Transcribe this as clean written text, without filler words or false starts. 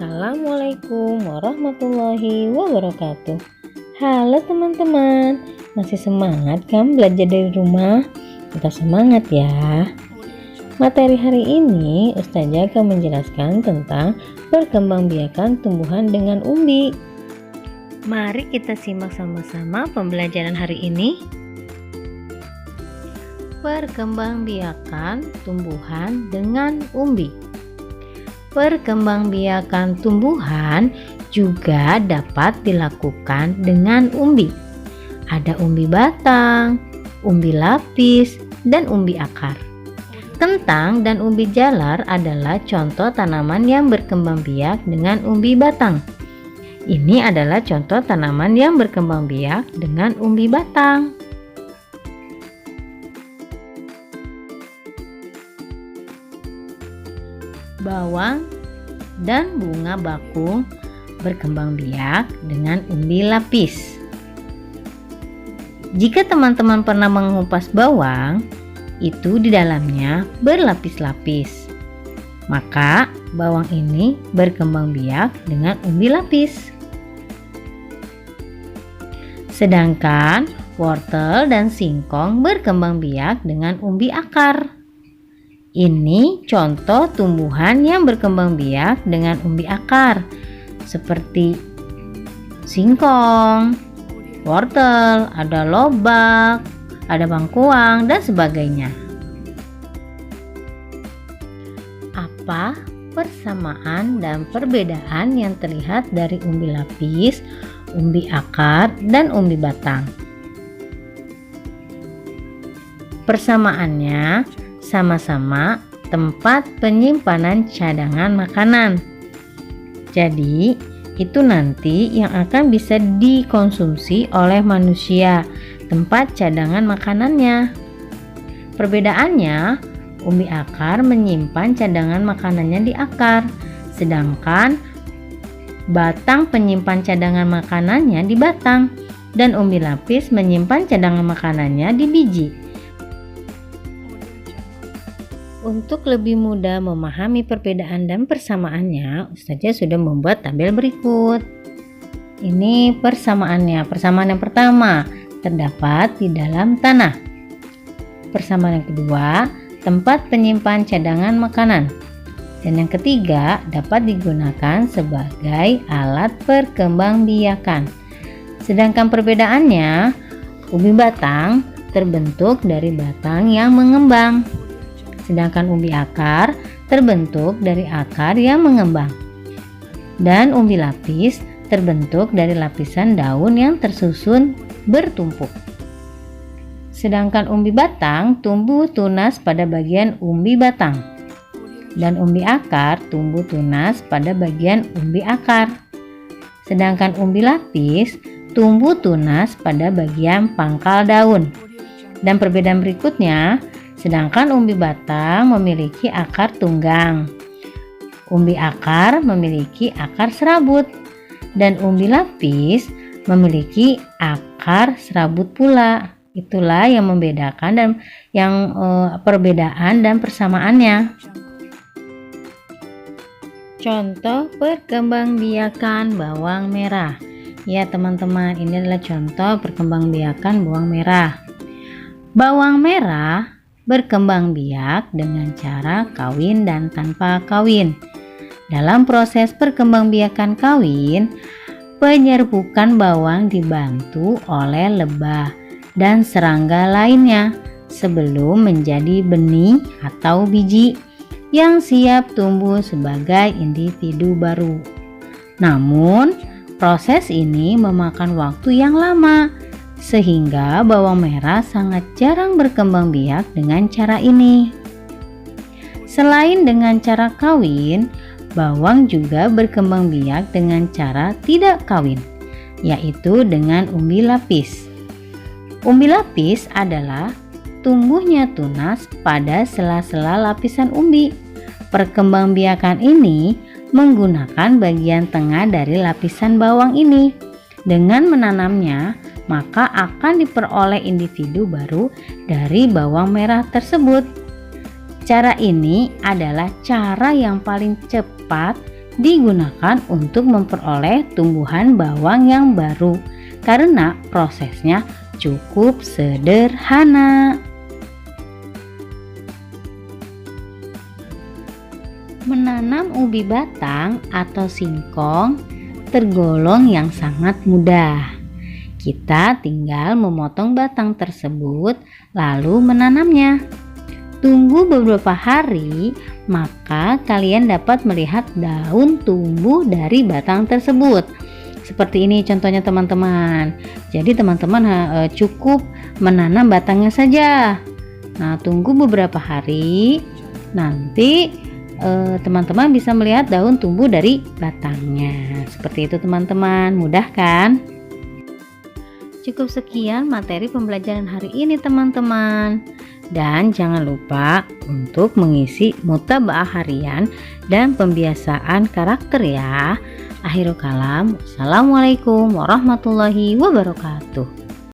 Assalamualaikum warahmatullahi wabarakatuh. Halo teman-teman, masih semangat kan belajar dari rumah? Tetap semangat ya. Materi hari ini Ustazah akan menjelaskan tentang perkembangbiakan tumbuhan dengan umbi. Mari kita simak sama-sama pembelajaran hari ini. Perkembangbiakan tumbuhan dengan umbi. Perkembangbiakan tumbuhan juga dapat dilakukan dengan umbi. Ada umbi batang, umbi lapis, dan umbi akar. Kentang dan umbi jalar adalah contoh tanaman yang berkembang biak dengan umbi batang. Ini adalah contoh tanaman yang berkembang biak dengan umbi batang. Bawang dan bunga bakung berkembang biak dengan umbi lapis. Jika teman-teman pernah mengupas bawang, itu di dalamnya berlapis-lapis. Maka bawang ini berkembang biak dengan umbi lapis. Sedangkan wortel dan singkong berkembang biak dengan umbi akar. Ini contoh tumbuhan yang berkembang biak dengan umbi akar, seperti singkong, wortel, ada lobak, ada bangkuang, dan sebagainya. Apa persamaan dan perbedaan yang terlihat dari umbi lapis, umbi akar, dan umbi batang? Persamaannya sama-sama tempat penyimpanan cadangan makanan. Jadi, itu nanti yang akan bisa dikonsumsi oleh manusia, tempat cadangan makanannya. Perbedaannya, umbi akar menyimpan cadangan makanannya di akar, sedangkan batang penyimpan cadangan makanannya di batang, dan umbi lapis menyimpan cadangan makanannya di biji. Untuk lebih mudah memahami perbedaan dan persamaannya, Ustazah sudah membuat tabel berikut. Ini persamaannya. Persamaan yang pertama terdapat di dalam tanah. Persamaan yang kedua, tempat penyimpan cadangan makanan. Dan yang ketiga, dapat digunakan sebagai alat perkembangbiakan. Sedangkan perbedaannya, umbi batang terbentuk dari batang yang mengembang. Sedangkan umbi akar terbentuk dari akar yang mengembang. Dan umbi lapis terbentuk dari lapisan daun yang tersusun bertumpuk. Sedangkan umbi batang tumbuh tunas pada bagian umbi batang. Dan umbi akar tumbuh tunas pada bagian umbi akar. Sedangkan umbi lapis tumbuh tunas pada bagian pangkal daun. Dan perbedaan berikutnya, sedangkan umbi batang memiliki akar tunggang, umbi akar memiliki akar serabut, dan umbi lapis memiliki akar serabut pula. Itulah yang membedakan dan perbedaan dan persamaannya. Contoh perkembangbiakan bawang merah. Ya teman-teman, ini adalah contoh perkembangbiakan bawang merah. Bawang merah berkembang biak dengan cara kawin dan tanpa kawin. Dalam proses perkembangbiakan kawin, penyerbukan bawang dibantu oleh lebah dan serangga lainnya sebelum menjadi benih atau biji yang siap tumbuh sebagai individu baru. Namun, proses ini memakan waktu yang lama, sehingga bawang merah sangat jarang berkembang biak dengan cara ini. Selain dengan cara kawin, bawang juga berkembang biak dengan cara tidak kawin, yaitu dengan umbi lapis. Umbi lapis adalah tumbuhnya tunas pada sela-sela lapisan umbi. Perkembangbiakan ini menggunakan bagian tengah dari lapisan bawang ini. Dengan menanamnya, maka akan diperoleh individu baru dari bawang merah tersebut. Cara ini adalah cara yang paling cepat digunakan untuk memperoleh tumbuhan bawang yang baru karena prosesnya cukup sederhana. Menanam ubi batang atau singkong tergolong yang sangat mudah. Kita tinggal memotong batang tersebut lalu menanamnya. Tunggu beberapa hari, maka kalian dapat melihat daun tumbuh dari batang tersebut. Seperti ini contohnya teman-teman. Jadi teman-teman cukup menanam batangnya saja. Nah, tunggu beberapa hari, nanti teman-teman bisa melihat daun tumbuh dari batangnya. Seperti itu teman-teman, mudah kan? Cukup sekian materi pembelajaran hari ini teman-teman. Dan jangan lupa untuk mengisi mutaba'ah harian dan pembiasaan karakter ya. Akhirul kalam, assalamualaikum warahmatullahi wabarakatuh.